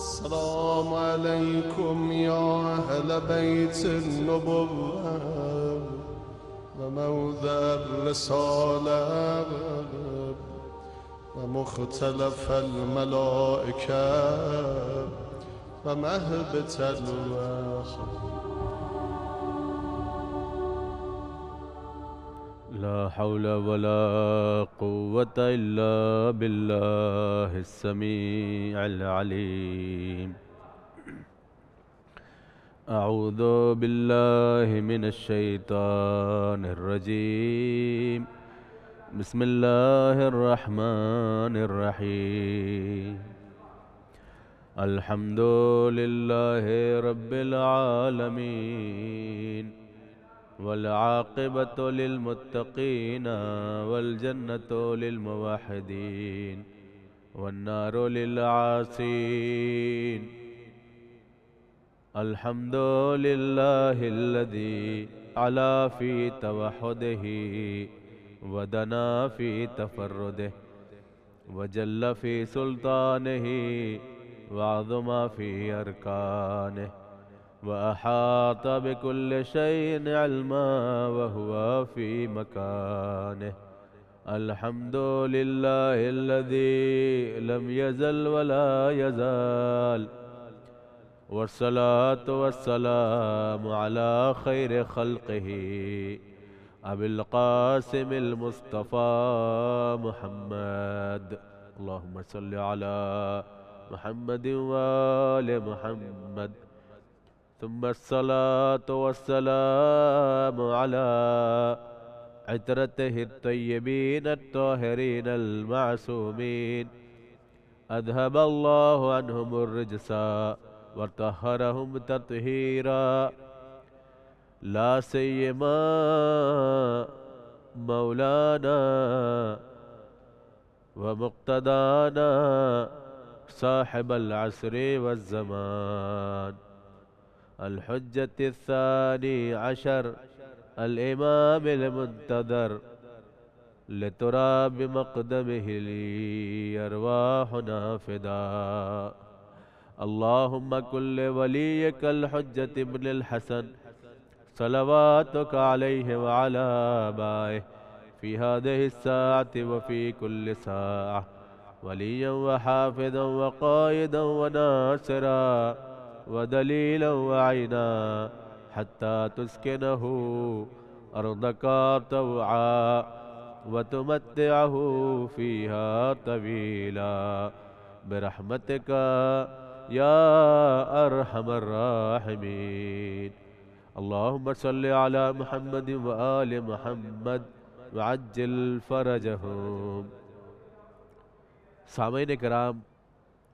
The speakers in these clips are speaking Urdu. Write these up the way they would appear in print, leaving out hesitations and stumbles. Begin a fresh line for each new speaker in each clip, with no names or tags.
السلام عليكم يا أهل بيت النبوة وموضع الرسالة ومختلف الملائكة ومهبة الوحي.
لا حول ولا قوة إلا بالله السميع العليم. أعوذ بالله من الشيطان الرجيم. بسم الله الرحمن الرحيم. الحمد لله رب العالمين والعاقبة للمتقين والجنة للموحدين والنار للعاصين. الحمد لله الذي علا في توحده ودنا في تفرده وجل في سلطانه وعظم في أركانه وأحاط بكل شيء علما وهو في مكانه. الحمد لله الذي لم يزل ولا يزال، والصلاة والسلام على خير خلقه أبي القاسم المصطفى محمد. اللهم صل على محمد وآل محمد. ثم الصلاة والسلام على عترته الطيبين الطاهرين المعصومين، أذهب الله عنهم الرجس وطهرهم تطهيرا، لا سيما مولانا ومقتدانا صاحب العصر والزمان، الحجة الثاني عشر، الإمام المنتظر، لترى بمقدمه لي أرواحنا فداء. اللهم كن لوليك الحجة ابن الحسن صلواتك عليه وعلى آبائه في هذه الساعة وفي كل ساعة وليا وحافظا وقائدا وناصرا ودليلا وعينا حتى تسكنه أرضك طوعا وتمتعه فيها طويلا برحمتك يا أرحم الراحمين. اللهم صل على محمد وآل محمد وعجل فرجهم. سامعین کرام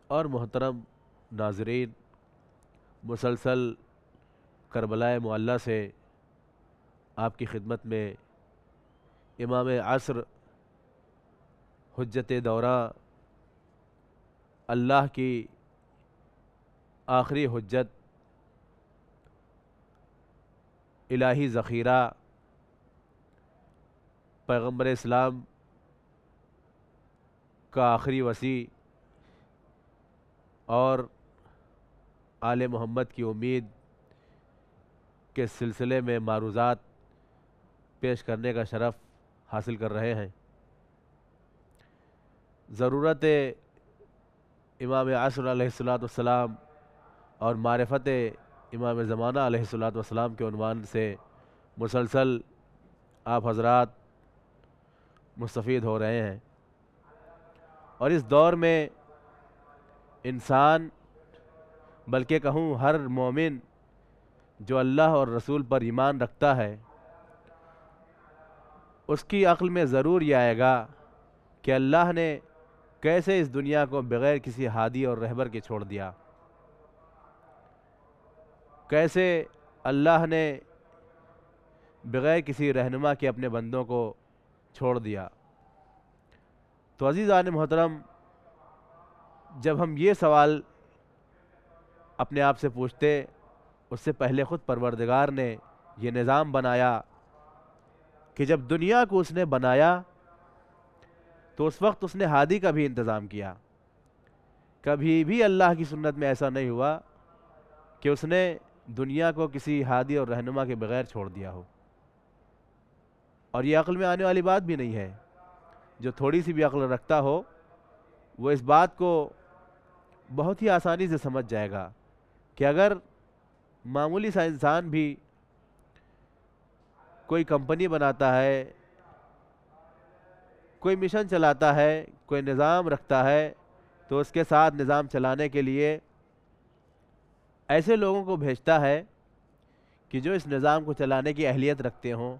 اور محترم ناظرین، مسلسل کربلا معلیٰ سے آپ کی خدمت میں امام عصر حجت دورہ اللہ کی آخری حجت الہی ذخیرہ پیغمبر اسلام کا آخری وصی اور آل محمد کی امید کے سلسلے میں معروضات پیش کرنے کا شرف حاصل کر رہے ہیں۔ ضرورت امام عصر علیہ السلام اور معرفت امام زمانہ علیہ السلام کے عنوان سے مسلسل آپ حضرات مستفید ہو رہے ہیں، اور اس دور میں انسان، بلکہ کہوں ہر مومن جو اللہ اور رسول پر ایمان رکھتا ہے، اس کی عقل میں ضرور یہ آئے گا کہ اللہ نے کیسے اس دنیا کو بغیر کسی ہادی اور رہبر کے چھوڑ دیا، کیسے اللہ نے بغیر کسی رہنما کے اپنے بندوں کو چھوڑ دیا۔ تو عزیزان محترم، جب ہم یہ سوال اپنے آپ سے پوچھتے، اس سے پہلے خود پروردگار نے یہ نظام بنایا کہ جب دنیا کو اس نے بنایا تو اس وقت اس نے ہادی کا بھی انتظام کیا کبھی بھی اللہ کی سنت میں ایسا نہیں ہوا کہ اس نے دنیا کو کسی ہادی اور رہنما کے بغیر چھوڑ دیا ہو، اور یہ عقل میں آنے والی بات بھی نہیں ہے۔ جو تھوڑی سی بھی عقل رکھتا ہو وہ اس بات کو بہت ہی آسانی سے سمجھ جائے گا کہ اگر معمولی سا انسان بھی کوئی کمپنی بناتا ہے، کوئی مشن چلاتا ہے، کوئی نظام رکھتا ہے، تو اس کے ساتھ نظام چلانے کے لیے ایسے لوگوں کو بھیجتا ہے کہ جو اس نظام کو چلانے کی اہلیت رکھتے ہوں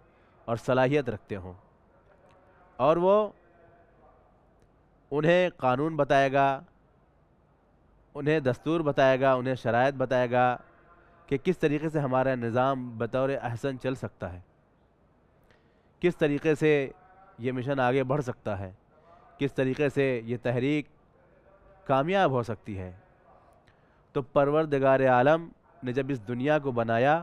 اور صلاحیت رکھتے ہوں، اور وہ انہیں قانون بتائے گا، انہیں دستور بتائے گا، انہیں شرائط بتائے گا کہ کس طریقے سے ہمارا نظام بطور احسن چل سکتا ہے، کس طریقے سے یہ مشن آگے بڑھ سکتا ہے، کس طریقے سے یہ تحریک کامیاب ہو سکتی ہے۔ تو پروردگار عالم نے جب اس دنیا کو بنایا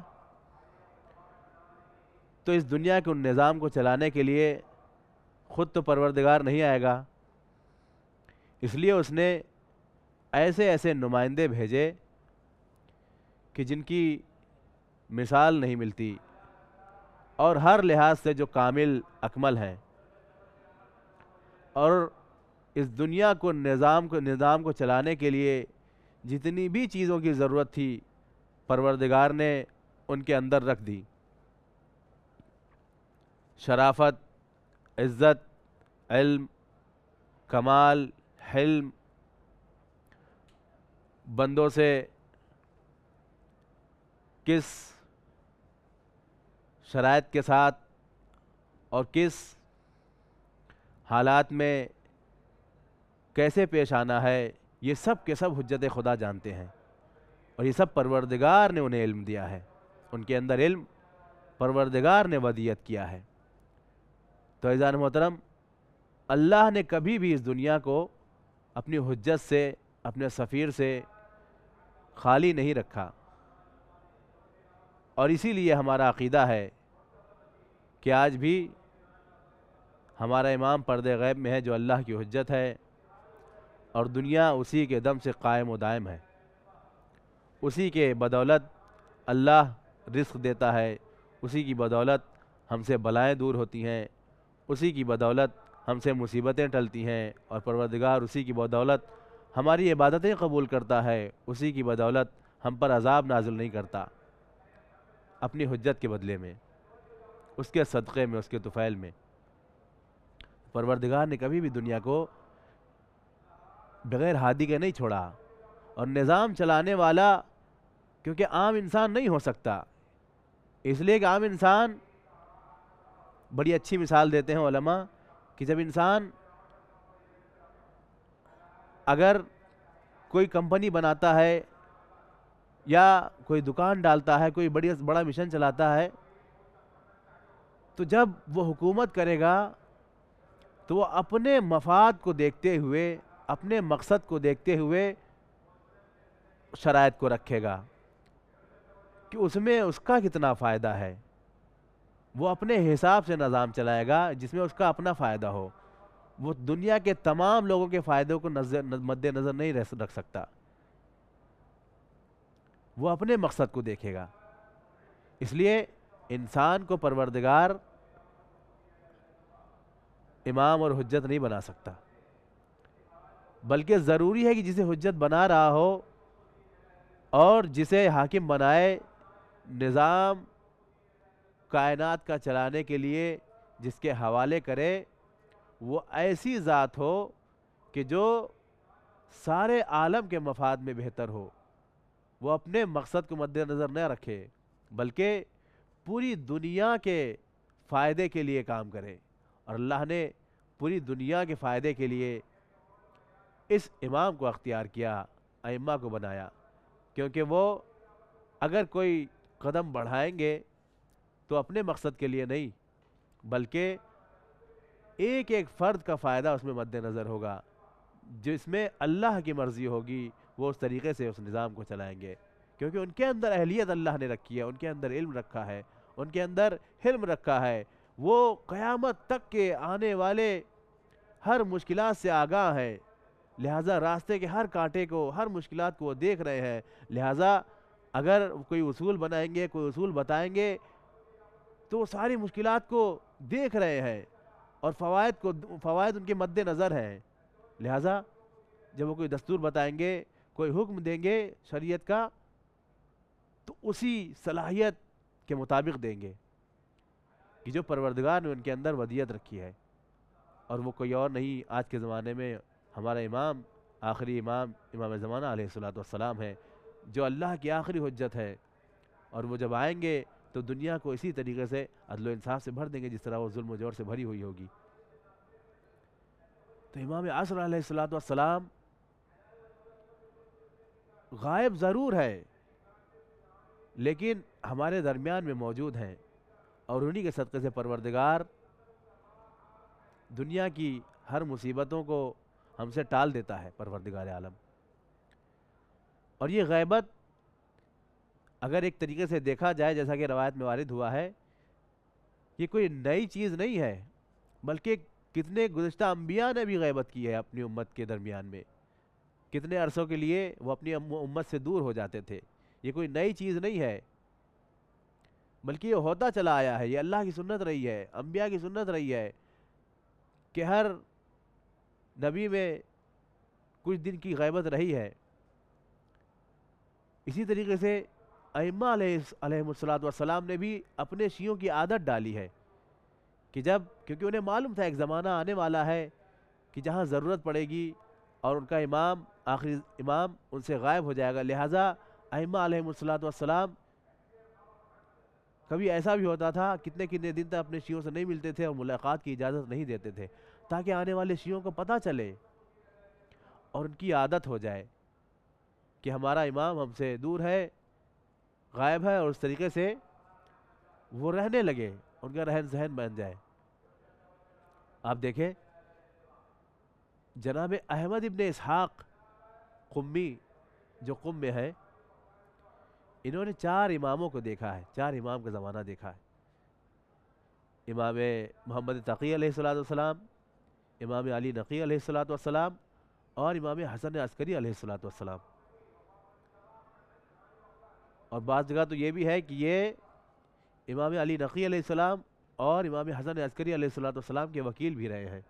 تو اس دنیا کے ان نظام کو چلانے کے لیے خود تو پروردگار نہیں آئے گا، اس لیے اس نے ایسے ایسے نمائندے بھیجے کہ جن کی مثال نہیں ملتی اور ہر لحاظ سے جو کامل اکمل ہیں، اور اس دنیا کو نظام کو چلانے کے لیے جتنی بھی چیزوں کی ضرورت تھی پروردگار نے ان کے اندر رکھ دی۔ شرافت، عزت، علم، کمال، حلم، بندوں سے کس شرائط کے ساتھ اور کس حالات میں کیسے پیش آنا ہے، یہ سب کے سب حجت خدا جانتے ہیں، اور یہ سب پروردگار نے انہیں علم دیا ہے، ان کے اندر علم پروردگار نے ودیت کیا ہے۔ تو عزیزان محترم، اللہ نے کبھی بھی اس دنیا کو اپنی حجت سے، اپنے سفیر سے خالی نہیں رکھا، اور اسی لیے ہمارا عقیدہ ہے کہ آج بھی ہمارا امام پردے غیب میں ہے جو اللہ کی حجت ہے، اور دنیا اسی کے دم سے قائم و دائم ہے، اسی کے بدولت اللہ رزق دیتا ہے، اسی کی بدولت ہم سے بلائیں دور ہوتی ہیں، اسی کی بدولت ہم سے مصیبتیں ٹلتی ہیں، اور پروردگار اسی کی بدولت ہماری عبادتیں قبول کرتا ہے، اسی کی بدولت ہم پر عذاب نازل نہیں کرتا، اپنی حجت کے بدلے میں، اس کے صدقے میں، اس کے طفیل میں۔ پروردگار نے کبھی بھی دنیا کو بغیر ہادی کے نہیں چھوڑا، اور نظام چلانے والا کیونکہ عام انسان نہیں ہو سکتا، اس لیے کہ عام انسان، بڑی اچھی مثال دیتے ہیں علماء کہ جب انسان اگر کوئی کمپنی بناتا ہے یا کوئی دکان ڈالتا ہے، کوئی بڑا مشن چلاتا ہے، تو جب وہ حکومت کرے گا تو وہ اپنے مفاد کو دیکھتے ہوئے، اپنے مقصد کو دیکھتے ہوئے شرائط کو رکھے گا کہ اس میں اس کا کتنا فائدہ ہے، وہ اپنے حساب سے نظام چلائے گا جس میں اس کا اپنا فائدہ ہو، وہ دنیا کے تمام لوگوں کے فائدوں کو مد نظر نہیں رکھ سکتا، وہ اپنے مقصد کو دیکھے گا۔ اس لیے انسان کو پروردگار امام اور حجت نہیں بنا سکتا، بلکہ ضروری ہے کہ جسے حجت بنا رہا ہو اور جسے حاکم بنائے، نظام کائنات کا چلانے کے لیے جس کے حوالے کرے، وہ ایسی ذات ہو کہ جو سارے عالم کے مفاد میں بہتر ہو، وہ اپنے مقصد کو مد نظر نہ رکھے بلکہ پوری دنیا کے فائدے کے لیے کام کرے، اور اللہ نے پوری دنیا کے فائدے کے لیے اس امام کو اختیار کیا، ائمہ کو بنایا، کیونکہ وہ اگر کوئی قدم بڑھائیں گے تو اپنے مقصد کے لیے نہیں بلکہ ایک ایک فرد کا فائدہ اس میں مد نظر ہوگا، جس میں اللہ کی مرضی ہوگی وہ اس طریقے سے اس نظام کو چلائیں گے، کیونکہ ان کے اندر اہلیت اللہ نے رکھی ہے، ان کے اندر علم رکھا ہے، ان کے اندر حلم رکھا ہے، وہ قیامت تک کے آنے والے ہر مشکلات سے آگاہ ہے، لہٰذا راستے کے ہر کانٹے کو، ہر مشکلات کو وہ دیکھ رہے ہیں. لہٰذا اگر کوئی اصول بنائیں گے، کوئی اصول بتائیں گے تو وہ ساری مشکلات کو دیکھ رہے ہیں اور فوائد ان کے مد نظر ہیں. لہٰذا جب وہ کوئی دستور بتائیں گے، کوئی حکم دیں گے شریعت کا، تو اسی صلاحیت کے مطابق دیں گے کہ جو پروردگار نے ان کے اندر ودیت رکھی ہے. اور وہ کوئی اور نہیں، آج کے زمانے میں ہمارا امام، آخری امام، امام زمانہ علیہ الصلوۃ والسلام ہے، جو اللہ کی آخری حجت ہے. اور وہ جب آئیں گے تو دنیا کو اسی طریقے سے عدل و انصاف سے بھر دیں گے جس طرح وہ ظلم و جور سے بھری ہوئی ہوگی. تو امام عصر علیہ الصلوۃ والسلام غائب ضرور ہے لیکن ہمارے درمیان میں موجود ہیں، اور انہی کے صدقے سے پروردگار دنیا کی ہر مصیبتوں کو ہم سے ٹال دیتا ہے پروردگار عالم. اور یہ غیبت اگر ایک طریقے سے دیکھا جائے، جیسا کہ روایت میں وارد ہوا ہے، یہ کوئی نئی چیز نہیں ہے، بلکہ کتنے گزشتہ انبیاء نے بھی غیبت کی ہے اپنی امت کے درمیان میں. کتنے عرصوں کے لیے وہ اپنی امت سے دور ہو جاتے تھے. یہ کوئی نئی چیز نہیں ہے، بلکہ یہ ہوتا چلا آیا ہے. یہ اللہ کی سنت رہی ہے، انبیاء کی سنت رہی ہے کہ ہر نبی میں کچھ دن کی غیبت رہی ہے. اسی طریقے سے ائمہ علیہ السلام نے بھی اپنے شیعوں کی عادت ڈالی ہے کہ کیونکہ انہیں معلوم تھا ایک زمانہ آنے والا ہے کہ جہاں ضرورت پڑے گی اور ان کا امام، آخری امام ان سے غائب ہو جائے گا. لہٰذا ائمہ علیہ السلام کبھی ایسا بھی ہوتا تھا کتنے دن تک اپنے شیعوں سے نہیں ملتے تھے اور ملاقات کی اجازت نہیں دیتے تھے، تاکہ آنے والے شیعوں کو پتہ چلے اور ان کی عادت ہو جائے کہ ہمارا امام ہم سے دور ہے، غائب ہے، اور اس طریقے سے وہ رہنے لگے، ان کا رہن سہن بن جائے. آپ دیکھیں جناب احمد ابن اسحاق قمی جو قم میں ہے، انہوں نے 4 اماموں کو دیکھا ہے، 4 امام کا زمانہ دیکھا ہے. امام محمد تقی علیہ السلام، امام علی نقی علیہ السلام، اور امام حسن عسکری علیہ السلام. اور بعض جگہ تو یہ بھی ہے کہ یہ امام علی نقی علیہ السلام اور امام حسن عسکری علیہ السلام کے وکیل بھی رہے ہیں.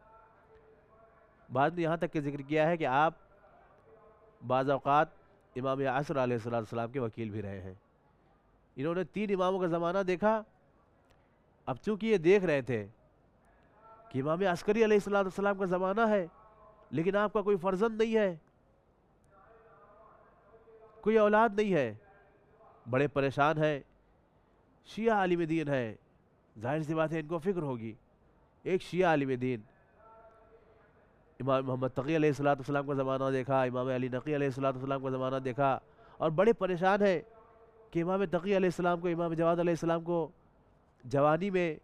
بعض نے یہاں تک کہ ذکر کیا ہے کہ آپ بعض اوقات امام عصر علیہ السلام کے وکیل بھی رہے ہیں. انہوں نے 3 اماموں کا زمانہ دیکھا. اب چونکہ یہ دیکھ رہے تھے کہ امام عسکری علیہ السلام کا زمانہ ہے لیکن آپ کا کوئی فرزند نہیں ہے، کوئی اولاد نہیں ہے، بڑے پریشان ہیں، شیعہ عالم دین ہے، ظاہر سی بات ہے ان کو فکر ہوگی. ایک شیعہ عالم دین امام محمد تقی علیہ السلام کا زمانہ دیکھا، امام علی نقی علیہ السلام کا زمانہ دیکھا، اور بڑے پریشان ہے کہ امام تقی علیہ السلام کو، امام جواد علیہ السلام کو جوانی میں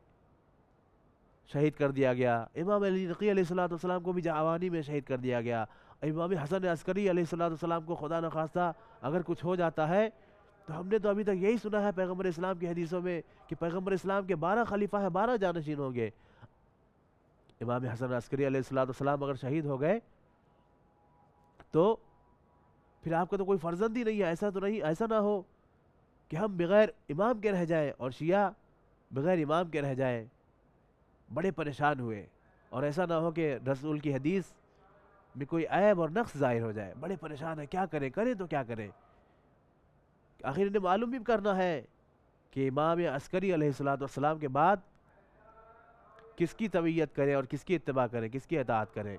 شہید کر دیا گیا، امام علی نقی علیہ السلام کو بھی جوانی میں شہید کر دیا گیا، امام حسن عسکری علیہ السلام کو خدا نخواستہ اگر کچھ ہو جاتا ہے تو ہم نے تو ابھی تک یہی سنا ہے پیغمبر اسلام کی حدیثوں میں کہ پیغمبر اسلام کے 12 خلیفہ ہیں، 12 جانشین ہوں گے. امام حسن عسکری علیہ السلام اگر شہید ہو گئے تو پھر آپ کا تو کوئی فرزند ہی نہیں ہے. ایسا تو نہیں، ایسا نہ ہو کہ ہم بغیر امام کے رہ جائیں اور شیعہ بغیر امام کے رہ جائیں. بڑے پریشان ہوئے، اور ایسا نہ ہو کہ رسول کی حدیث میں کوئی عیب اور نقص ظاہر ہو جائے. بڑے پریشان ہیں، کیا کریں تو کیا کریں. آخر انہیں معلوم بھی کرنا ہے کہ امام عسکری علیہ السلام کے بعد کس کی تبعیت کریں اور کس کی اتباع کریں، کس کی اطاعت کریں.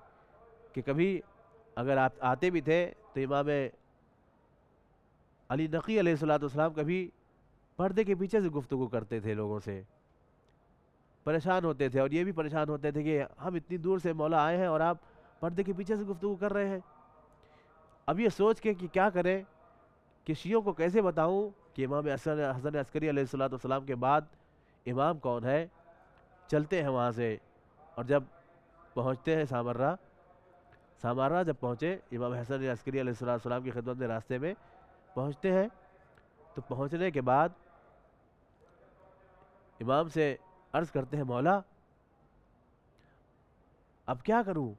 کہ کبھی اگر آپ آتے بھی تھے تو امام علی نقی علیہ السلام کبھی پردے کے پیچھے سے گفتگو کرتے تھے، لوگوں سے پریشان ہوتے تھے، اور یہ بھی پریشان ہوتے تھے کہ ہم اتنی دور سے مولا آئے ہیں اور آپ پردے کے پیچھے سے گفتگو کر رہے ہیں. اب یہ سوچ کے کہ کیا کریں، کہ شیعوں کو کیسے بتاؤں کہ امام حسن عسکری علیہ السلام کے بعد امام کون ہے. چلتے ہیں وہاں سے، اور جب پہنچتے ہیں سامارہ جب پہنچے، امام حسن عسکری علیہ السلام کی خدمت میں راستے میں پہنچتے ہیں، تو پہنچنے کے بعد امام سے عرض کرتے ہیں مولا اب کیا کروں،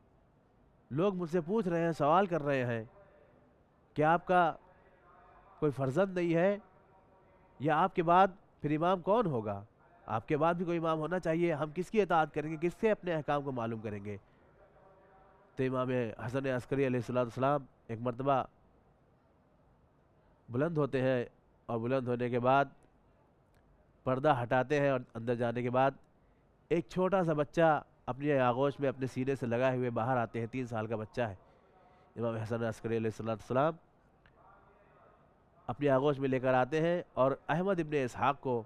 لوگ مجھ سے پوچھ رہے ہیں، سوال کر رہے ہیں کہ آپ کا کوئی فرزند نہیں ہے، یا آپ کے بعد پھر امام کون ہوگا؟ آپ کے بعد بھی کوئی امام ہونا چاہیے، ہم کس کی اطاعت کریں گے، کس سے اپنے احکام کو معلوم کریں گے؟ تو امام حسن عسکری علیہ السلام ایک مرتبہ بلند ہوتے ہیں، اور بلند ہونے کے بعد پردہ ہٹاتے ہیں، اور اندر جانے کے بعد ایک چھوٹا سا بچہ اپنی آغوش میں اپنے سینے سے لگائے ہوئے باہر آتے ہیں، 3 سال کا بچہ ہے امام حسن عسکری علیہ السلام اپنی آغوش میں لے کر آتے ہیں، اور احمد ابن اسحاق کو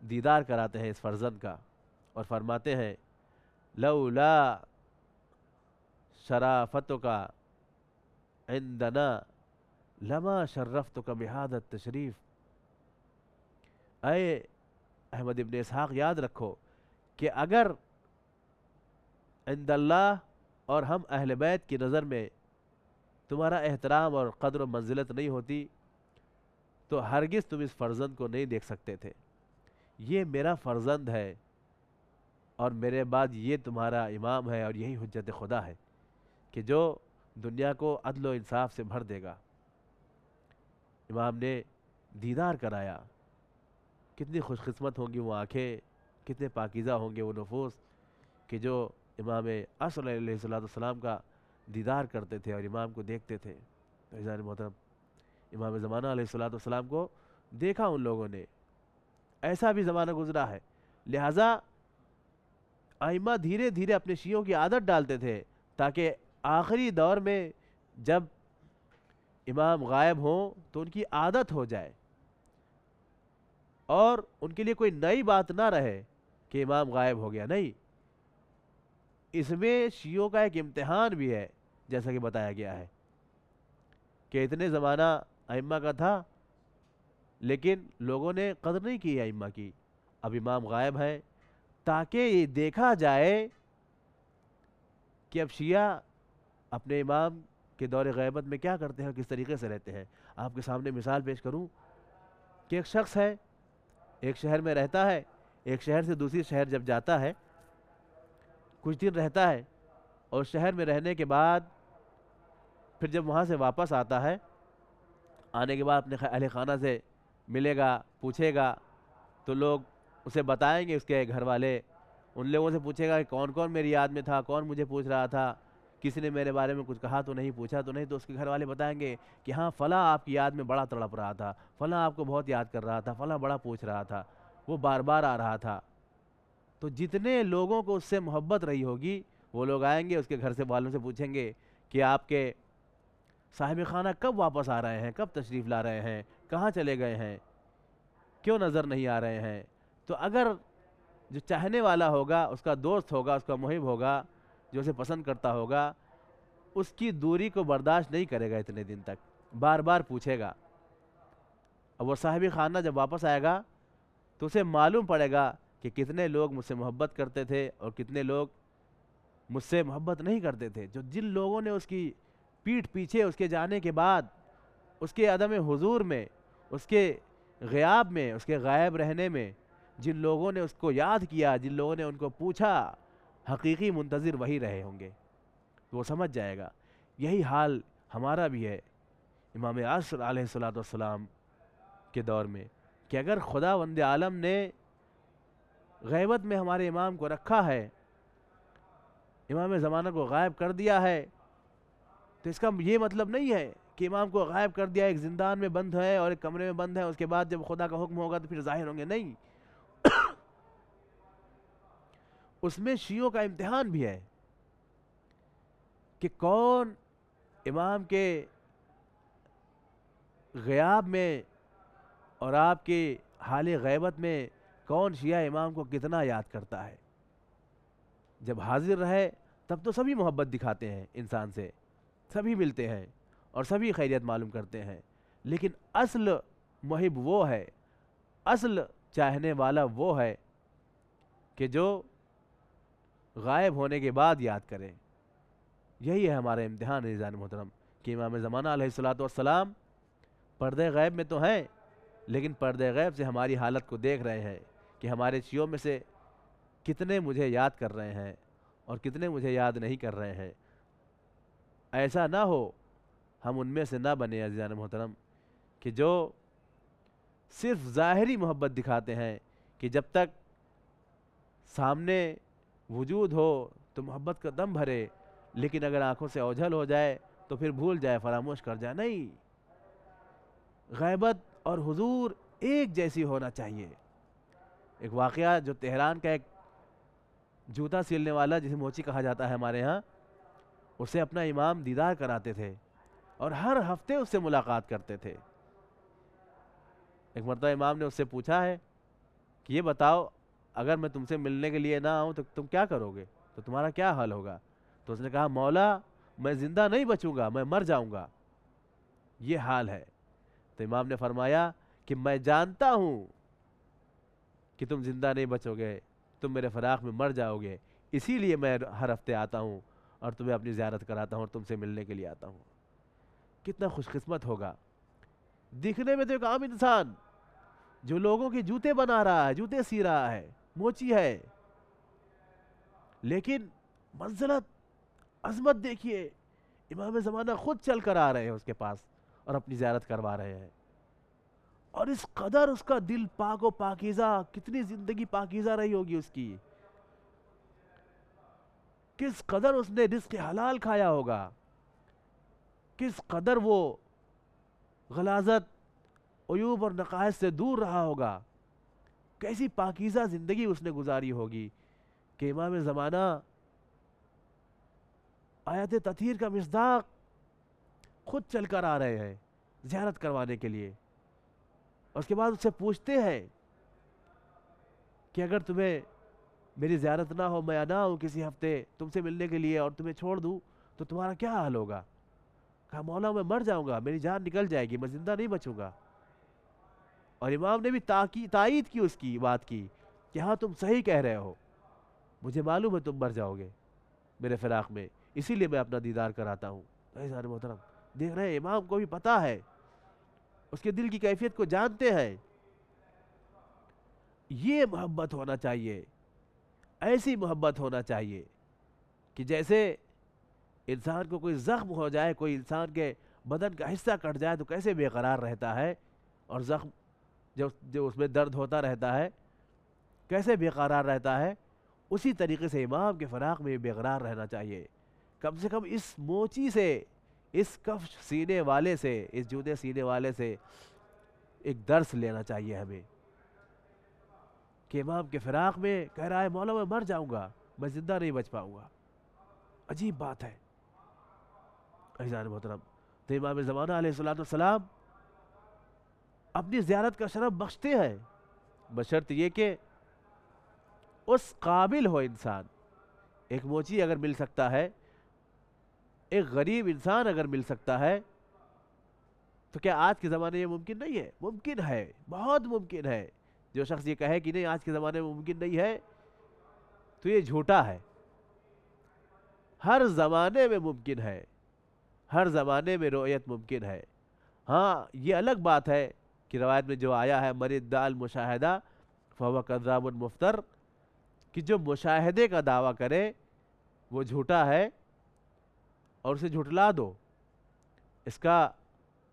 دیدار کراتے ہیں اس فرزند کا، اور فرماتے ہیں لولا شرافتک عندنا لما شرفتک بہذا التشریف۔ اے احمد ابن اسحاق، یاد رکھو کہ اگر عند اللہ اور ہم اہل بیت کی نظر میں تمہارا احترام اور قدر و منزلت نہیں ہوتی تو ہرگز تم اس فرزند کو نہیں دیکھ سکتے تھے۔ یہ میرا فرزند ہے، اور میرے بعد یہ تمہارا امام ہے، اور یہی حجت خدا ہے کہ جو دنیا کو عدل و انصاف سے بھر دے گا۔ امام نے دیدار کرایا، کتنی خوش قسمت ہوں گی وہ آنکھیں، کتنے پاکیزہ ہوں گے وہ نفوس کہ جو امام عصر علیہ السلام کا دیدار کرتے تھے اور امام کو دیکھتے تھے۔ عزیزان محترم، امام زمانہ علیہ السلام کو دیکھا ان لوگوں نے، ایسا بھی زمانہ گزرا ہے، لہٰذا ائمہ دھیرے دھیرے اپنے شیعوں کی عادت ڈالتے تھے تاکہ آخری دور میں جب امام غائب ہوں تو ان کی عادت ہو جائے، اور ان کے لیے کوئی نئی بات نہ رہے کہ امام غائب ہو گیا۔ نہیں، اس میں شیعوں کا ایک امتحان بھی ہے، جیسا کہ بتایا گیا ہے کہ اتنے زمانہ ائمہ کا تھا لیکن لوگوں نے قدر نہیں کی ائمہ کی، اب امام غائب ہیں، تاکہ یہ دیکھا جائے کہ اب شیعہ اپنے امام کے دور غیبت میں کیا کرتے ہیں اور کس طریقے سے رہتے ہیں۔ آپ کے سامنے مثال پیش کروں کہ ایک شخص ہے، ایک شہر میں رہتا ہے، ایک شہر سے دوسری شہر جب جاتا ہے، کچھ دن رہتا ہے، اور شہر میں رہنے کے بعد پھر جب وہاں سے واپس آتا ہے، آنے کے بعد اپنے اہل خانہ سے ملے گا، پوچھے گا، تو لوگ اسے بتائیں گے، اس کے گھر والے ان لوگوں سے پوچھے گا کہ کون کون میری یاد میں تھا، کون مجھے پوچھ رہا تھا، کسی نے میرے بارے میں کچھ کہا تو نہیں، پوچھا تو نہیں، تو اس کے گھر والے بتائیں گے کہ ہاں فلاں آپ کی یاد میں بڑا تڑپ رہا تھا، فلاں آپ کو بہت یاد کر رہا تھا، فلاں بڑا پوچھ رہا تھا، وہ بار بار آ رہا تھا۔ تو جتنے لوگوں کو اس سے محبت رہی ہوگی وہ لوگ آئیں گے، اس کے گھر سے والوں سے پوچھیں گے کہ آپ کے صاحب خانہ کب واپس آ رہے ہیں، کب تشریف لا رہے ہیں، کہاں چلے گئے ہیں، کیوں نظر نہیں آ رہے ہیں۔ تو اگر جو چاہنے والا ہوگا، اس کا دوست ہوگا، اس کا محب ہوگا، جو اسے پسند کرتا ہوگا، اس کی دوری کو برداشت نہیں کرے گا، اتنے دن تک بار بار پوچھے گا، اور وہ صاحب خانہ جب واپس آئے گا تو اسے معلوم پڑے گا کہ کتنے لوگ مجھ سے محبت کرتے تھے اور کتنے لوگ مجھ سے محبت نہیں کرتے تھے۔ جو جن لوگوں نے اس کی پیٹھ پیچھے اس کے جانے کے بعد، اس کے عدم حضور میں، اس کے غیاب میں، اس کے غائب رہنے میں جن لوگوں نے اس کو یاد کیا، جن لوگوں نے ان کو پوچھا، حقیقی منتظر وہی رہے ہوں گے، تو وہ سمجھ جائے گا۔ یہی حال ہمارا بھی ہے امام عصر علیہ السلام کے دور میں، کہ اگر خداوند عالم نے غیبت میں ہمارے امام کو رکھا ہے، امام زمانہ کو غائب کر دیا ہے، تو اس کا یہ مطلب نہیں ہے کہ امام کو غائب کر دیا، ایک زندان میں بند ہے اور ایک کمرے میں بند ہے، اس کے بعد جب خدا کا حکم ہوگا تو پھر ظاہر ہوں گے۔ نہیں، اس میں شیعوں کا امتحان بھی ہے کہ کون امام کے غیاب میں اور آپ کے حال غیبت میں کون شیعہ امام کو کتنا یاد کرتا ہے۔ جب حاضر رہے تب تو سبھی محبت دکھاتے ہیں انسان سے، سبھی ملتے ہیں اور سبھی خیریت معلوم کرتے ہیں، لیکن اصل محب وہ ہے، اصل چاہنے والا وہ ہے کہ جو غائب ہونے کے بعد یاد کرے۔ یہی ہے ہمارا امتحان عزیزان محترم، کہ امام زمانہ علیہ السلام پردے غیب میں تو ہیں، لیکن پردے غیب سے ہماری حالت کو دیکھ رہے ہیں کہ ہمارے شیعوں میں سے کتنے مجھے یاد کر رہے ہیں اور کتنے مجھے یاد نہیں کر رہے ہیں۔ ایسا نہ ہو ہم ان میں سے نہ بنے عزیزان محترم کہ جو صرف ظاہری محبت دکھاتے ہیں کہ جب تک سامنے وجود ہو تو محبت کا دم بھرے، لیکن اگر آنکھوں سے اوجھل ہو جائے تو پھر بھول جائے، فراموش کر جائے۔ نہیں، غیبت اور حضور ایک جیسی ہونا چاہیے۔ ایک واقعہ جو تہران کا ایک جوتا سیلنے والا جسے موچی کہا جاتا ہے ہمارے ہاں، اسے اپنا امام دیدار کراتے تھے اور ہر ہفتے اس سے ملاقات کرتے تھے۔ ایک مرتبہ امام نے اس سے پوچھا ہے کہ یہ بتاؤ اگر میں تم سے ملنے کے لیے نہ آؤں تو تم کیا کرو گے، تو تمہارا کیا حال ہوگا؟ تو اس نے کہا مولا میں زندہ نہیں بچوں گا، میں مر جاؤں گا، یہ حال ہے۔ تو امام نے فرمایا کہ میں جانتا ہوں کہ تم زندہ نہیں بچو گے، تم میرے فراق میں مر جاؤ گے، اسی لیے میں ہر ہفتے آتا ہوں اور تمہیں اپنی زیارت کراتا ہوں اور تم سے ملنے کے لیے آتا ہوں۔ کتنا خوش قسمت ہوگا، دکھنے میں تو ایک عام انسان جو لوگوں کے جوتے بنا رہا ہے، جوتے سی رہا ہے، موچی ہے، لیکن منزلت، عظمت دیکھیے، امام زمانہ خود چل کر آ رہے ہیں اس کے پاس اور اپنی زیارت کروا رہے ہیں، اور اس قدر اس کا دل پاک و پاکیزہ، کتنی زندگی پاکیزہ رہی ہوگی اس کی، کس قدر اس نے رزق حلال کھایا ہوگا، کس قدر وہ غلاظت، عیوب اور نقائص سے دور رہا ہوگا، کیسی پاکیزہ زندگی اس نے گزاری ہوگی کہ امام زمانہ آیت تطہیر کا مصداق خود چل کر آ رہے ہیں زیارت کروانے کے لیے۔ اس کے بعد اس سے پوچھتے ہیں کہ اگر تمہیں میری زیارت نہ ہو، میں نہ ہوں کسی ہفتے تم سے ملنے کے لیے اور تمہیں چھوڑ دوں تو تمہارا کیا حال ہوگا؟ کہا مولا میں مر جاؤں گا، میری جان نکل جائے گی، میں زندہ نہیں بچوں گا۔ اور امام نے بھی تائید کی اس کی بات کی کہ ہاں تم صحیح کہہ رہے ہو، مجھے معلوم ہے تم مر جاؤ گے میرے فراق میں، اسی لیے میں اپنا دیدار کراتا ہوں۔ عزیزان محترم دیکھ رہے ہیں امام کو بھی پتا ہے، اس کے دل کی کیفیت کو جانتے ہیں۔ یہ محبت ہونا چاہیے، ایسی محبت ہونا چاہیے کہ جیسے انسان کو کوئی زخم ہو جائے، کوئی انسان کے بدن کا حصہ کٹ جائے تو کیسے بے قرار رہتا ہے، اور زخم جو اس میں درد ہوتا رہتا ہے کیسے بے قرار رہتا ہے، اسی طریقے سے امام کے فراق میں بے قرار رہنا چاہیے۔ کم سے کم اس موچی سے، اس کفش سینے والے سے، اس جوتے سینے والے سے ایک درس لینا چاہیے ہمیں کہ امام کے فراق میں کہہ رہا ہے مولا میں مر جاؤں گا، میں زندہ نہیں بچ پاؤں گا۔ عجیب بات ہے عزیزان محترم۔ تو امام زمانہ علیہ السلام اپنی زیارت کا شرف بخشتے ہیں، بشرط یہ کہ اس قابل ہو انسان۔ ایک موچی اگر مل سکتا ہے، ایک غریب انسان اگر مل سکتا ہے، تو کیا آج کے زمانے میں ممکن نہیں ہے؟ ممکن ہے، بہت ممکن ہے۔ جو شخص یہ کہے کہ نہیں آج کے زمانے میں ممکن نہیں ہے تو یہ جھوٹا ہے۔ ہر زمانے میں ممکن ہے، ہر زمانے میں رؤیت ممکن ہے۔ ہاں یہ الگ بات ہے کہ روایت میں جو آیا ہے من ادعى المشاہدہ فهو کذاب مفتر، کہ جو مشاہدے کا دعویٰ کرے وہ جھوٹا ہے اور اسے جھٹلا دو۔ اس کا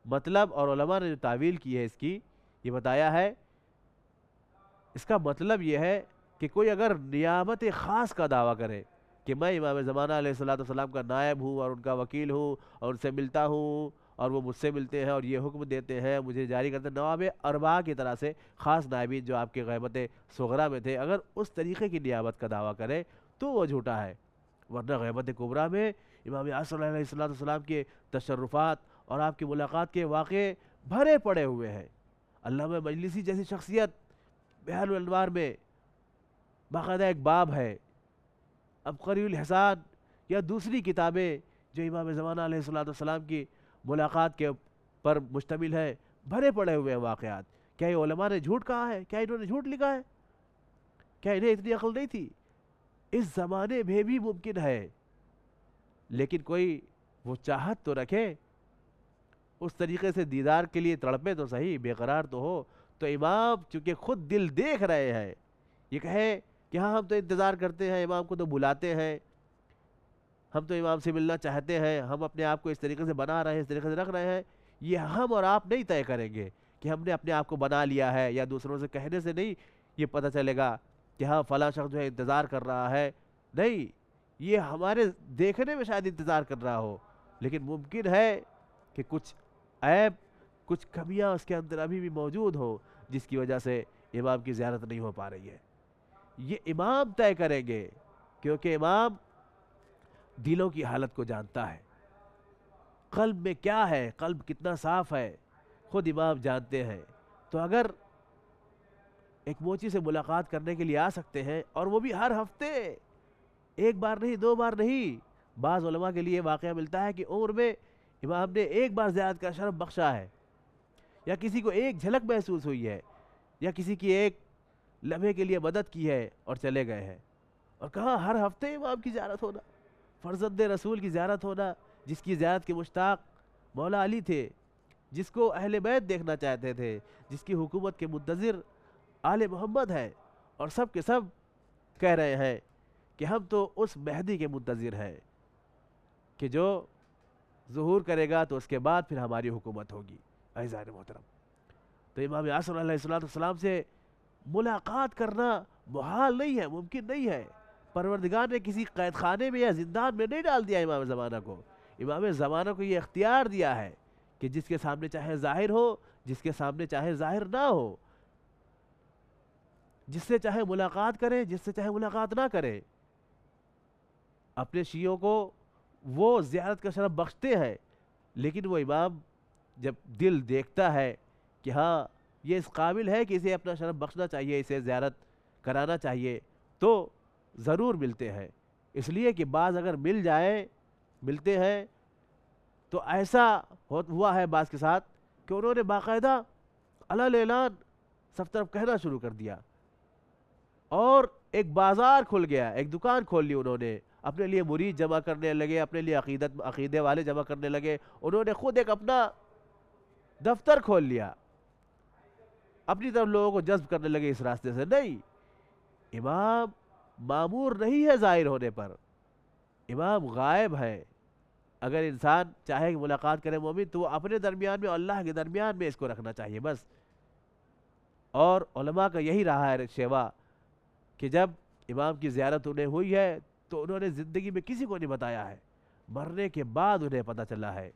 مطلب، اور علماء نے جو تعویل کی ہے اس کی، یہ بتایا ہے اس کا مطلب یہ ہے کہ کوئی اگر نیابت خاص کا دعویٰ کرے کہ میں امام زمانہ علیہ السلام کا نائب ہوں اور ان کا وکیل ہوں اور ان سے ملتا ہوں اور وہ مجھ سے ملتے ہیں اور یہ حکم دیتے ہیں، مجھے جاری کرتے ہیں، نواب اربعہ کی طرح سے خاص نائبین جو آپ کے غیبت صغرا میں تھے، اگر اس طریقے کی نیابت کا دعویٰ کرے تو وہ جھوٹا ہے۔ ورنہ غیبت کبریٰ میں امام عصر علیہ السلام کے تشرفات اور آپ کی ملاقات کے واقعے بھرے پڑے ہوئے ہیں۔ علامہ مجلسی جیسی شخصیت بحار الانوار میں باقاعدہ ایک باب ہے، عبقری الحسان یا دوسری کتابیں جو امام زمانہ علیہ السلام کی ملاقات کے پر مشتمل ہے، بھرے پڑے ہوئے ہیں واقعات۔ کیا یہ علماء نے جھوٹ کہا ہے؟ کیا انہوں نے جھوٹ لکھا ہے؟ کیا انہیں اتنی عقل نہیں تھی؟ اس زمانے میں بھی ممکن ہے، لیکن کوئی وہ چاہت تو رکھے، اس طریقے سے دیدار کے لیے تڑپے تو صحیح، بے قرار تو ہو۔ تو امام چونکہ خود دل دیکھ رہے ہیں، یہ کہے کہ ہاں ہم تو انتظار کرتے ہیں، امام کو تو بلاتے ہیں، ہم تو امام سے ملنا چاہتے ہیں، ہم اپنے آپ کو اس طریقے سے بنا رہے ہیں، اس طریقے سے رکھ رہے ہیں، یہ ہم اور آپ نہیں طے کریں گے کہ ہم نے اپنے آپ کو بنا لیا ہے، یا دوسروں سے کہنے سے نہیں یہ پتہ چلے گا کہ ہاں فلاں شخص جو ہے انتظار کر رہا ہے. نہیں، یہ ہمارے دیکھنے میں شاید انتظار کر رہا ہو، لیکن ممکن ہے کہ کچھ عیب، کچھ کمیاں اس کے اندر ابھی بھی موجود ہو، جس کی وجہ سے امام کی زیارت نہیں ہو پا رہی ہے. یہ امام طے کریں گے، کیونکہ امام دلوں کی حالت کو جانتا ہے. قلب میں کیا ہے، قلب کتنا صاف ہے، خود امام جانتے ہیں. تو اگر ایک موچی سے ملاقات کرنے کے لیے آ سکتے ہیں، اور وہ بھی ہر ہفتے، ایک بار نہیں، 2 بار نہیں. بعض علماء کے لیے واقعہ ملتا ہے کہ عمر میں امام نے ایک بار زیارت کا شرف بخشا ہے، یا کسی کو ایک جھلک محسوس ہوئی ہے، یا کسی کی ایک لمحے کے لیے مدد کی ہے اور چلے گئے ہیں. اور کہاں ہر ہفتے امام کی زیارت ہونا، فرزند رسول کی زیارت ہونا، جس کی زیارت کے مشتاق مولا علی تھے، جس کو اہل بیت دیکھنا چاہتے تھے، جس کی حکومت کے منتظر آل محمد ہے، اور سب کے سب کہہ رہے ہیں کہ ہم تو اس مہدی کے منتظر ہیں کہ جو ظہور کرے گا تو اس کے بعد پھر ہماری حکومت ہوگی. عزیزان محترم، تو امام عصر علیہ السلام سے ملاقات کرنا محال نہیں ہے، ممکن نہیں ہے. پروردگار نے کسی قید خانے میں یا زندان میں نہیں ڈال دیا امام زمانہ کو. امام زمانہ کو یہ اختیار دیا ہے کہ جس کے سامنے چاہے ظاہر ہو، جس کے سامنے چاہے ظاہر نہ ہو، جس سے چاہے ملاقات کرے، جس سے چاہے ملاقات نہ کرے. اپنے شیعوں کو وہ زیارت کا شرف بخشتے ہیں، لیکن وہ امام جب دل دیکھتا ہے کہ ہاں یہ اس قابل ہے کہ اسے اپنا شرف بخشنا چاہیے، اسے زیارت کرانا چاہیے، تو ضرور ملتے ہیں. اس لیے کہ بعض اگر ملتے ہیں تو ایسا ہوا ہے بعض کے ساتھ کہ انہوں نے باقاعدہ علل اعلان سب طرف کہنا شروع کر دیا، اور ایک بازار کھل گیا، ایک دکان کھول لی انہوں نے، اپنے لیے مرید جمع کرنے لگے، اپنے لیے عقیدے والے جمع کرنے لگے. انہوں نے خود ایک اپنا دفتر کھول لیا، اپنی طرف لوگوں کو جذب کرنے لگے اس راستے سے. نہیں، امام مامور نہیں ہے ظاہر ہونے پر، امام غائب ہے. اگر انسان چاہے کہ ملاقات کرے مومن، تو وہ اپنے درمیان میں اور اللہ کے درمیان میں اس کو رکھنا چاہیے بس. اور علماء کا یہی رہا ہے شیوا کہ جب امام کی زیارت انہیں ہوئی ہے تو انہوں نے زندگی میں کسی کو نہیں بتایا ہے، مرنے کے بعد انہیں پتہ چلا ہے،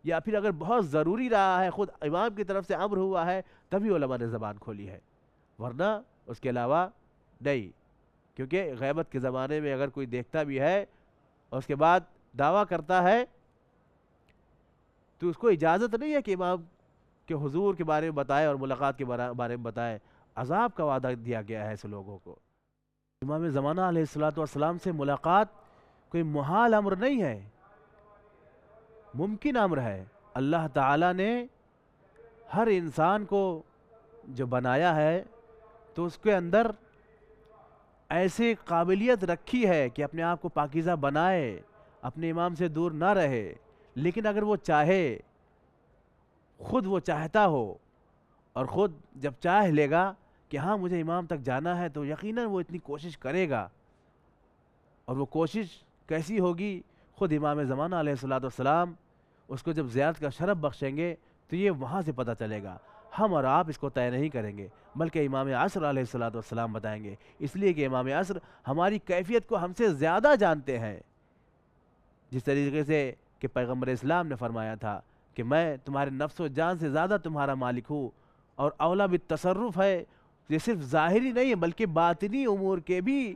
یا پھر اگر بہت ضروری رہا ہے، خود امام کی طرف سے امر ہوا ہے، تبھی علماء نے زبان کھولی ہے، ورنہ اس کے علاوہ نہیں. کیونکہ غیبت کے زمانے میں اگر کوئی دیکھتا بھی ہے اور اس کے بعد دعویٰ کرتا ہے تو اس کو اجازت نہیں ہے کہ امام کے حضور کے بارے میں بتائے اور ملاقات کے بارے میں بتائے. عذاب کا وعدہ دیا گیا ہے ایسے لوگوں کو. امام زمانہ علیہ السلام سے ملاقات کوئی محال امر نہیں ہے، ممکن امر ہے. اللہ تعالیٰ نے ہر انسان کو جو بنایا ہے تو اس کے اندر ایسی قابلیت رکھی ہے کہ اپنے آپ کو پاکیزہ بنائے، اپنے امام سے دور نہ رہے. لیکن اگر وہ چاہے، خود وہ چاہتا ہو، اور خود جب چاہ لے گا کہ ہاں مجھے امام تک جانا ہے، تو یقیناً وہ اتنی کوشش کرے گا. اور وہ کوشش کیسی ہوگی؟ خود امام زمانہ علیہ السلام اس کو جب زیارت کا شرف بخشیں گے تو یہ وہاں سے پتہ چلے گا. ہم اور آپ اس کو طے نہیں کریں گے، بلکہ امام عصر علیہ السلام بتائیں گے. اس لیے کہ امام عصر ہماری کیفیت کو ہم سے زیادہ جانتے ہیں. جس طریقے سے کہ پیغمبر اسلام نے فرمایا تھا کہ میں تمہارے نفس و جان سے زیادہ تمہارا مالک ہوں، اور اولا بالتصرف ہے. یہ صرف ظاہری نہیں ہے بلکہ باطنی امور کے بھی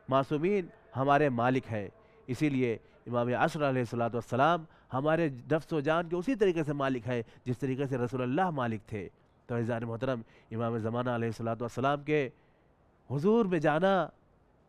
معصومین ہمارے مالک ہے. اسی لیے امام عصر علیہ السلام ہمارے نفس و جان کے اسی طریقے سے مالک ہے جس طریقے سے رسول اللہ مالک تھے. تو عزیزان محترم، امام زمانہ علیہ السلام کے حضور میں جانا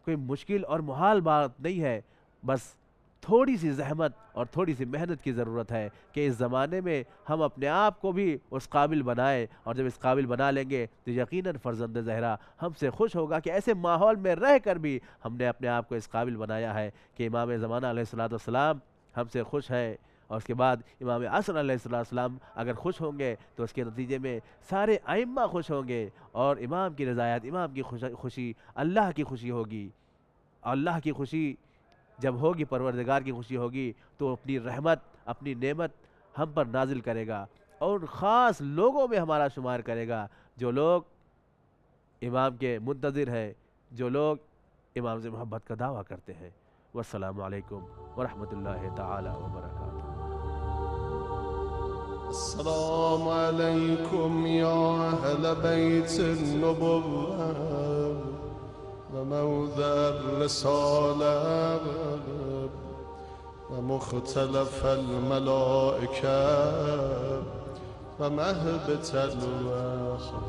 کوئی مشکل اور محال بات نہیں ہے. بس تھوڑی سی زحمت اور تھوڑی سی محنت کی ضرورت ہے کہ اس زمانے میں ہم اپنے آپ کو بھی اس قابل بنائیں. اور جب اس قابل بنا لیں گے تو یقیناً فرزند زہرا ہم سے خوش ہوگا کہ ایسے ماحول میں رہ کر بھی ہم نے اپنے آپ کو اس قابل بنایا ہے کہ امام زمانہ علیہ السلام ہم سے خوش ہے. اور اس کے بعد امام عصر علیہ السلام اگر خوش ہوں گے تو اس کے نتیجے میں سارے ائمہ خوش ہوں گے، اور امام کی رضایت، امام کی خوشی اللہ کی خوشی ہوگی. اللہ کی خوشی جب ہوگی پروردگار کی خوشی ہوگی تو اپنی رحمت اپنی نعمت ہم پر نازل کرے گا اور خاص لوگوں میں ہمارا شمار کرے گا جو لوگ امام کے منتظر ہیں، جو لوگ امام سے محبت کا دعویٰ کرتے ہیں۔ والسلام علیکم ورحمۃ اللہ تعالی وبرکاتہ۔
السلام عليكم يا أهل بيت النبوة وموضع الرسالة ومختلف الملائكة ومهبة الوحي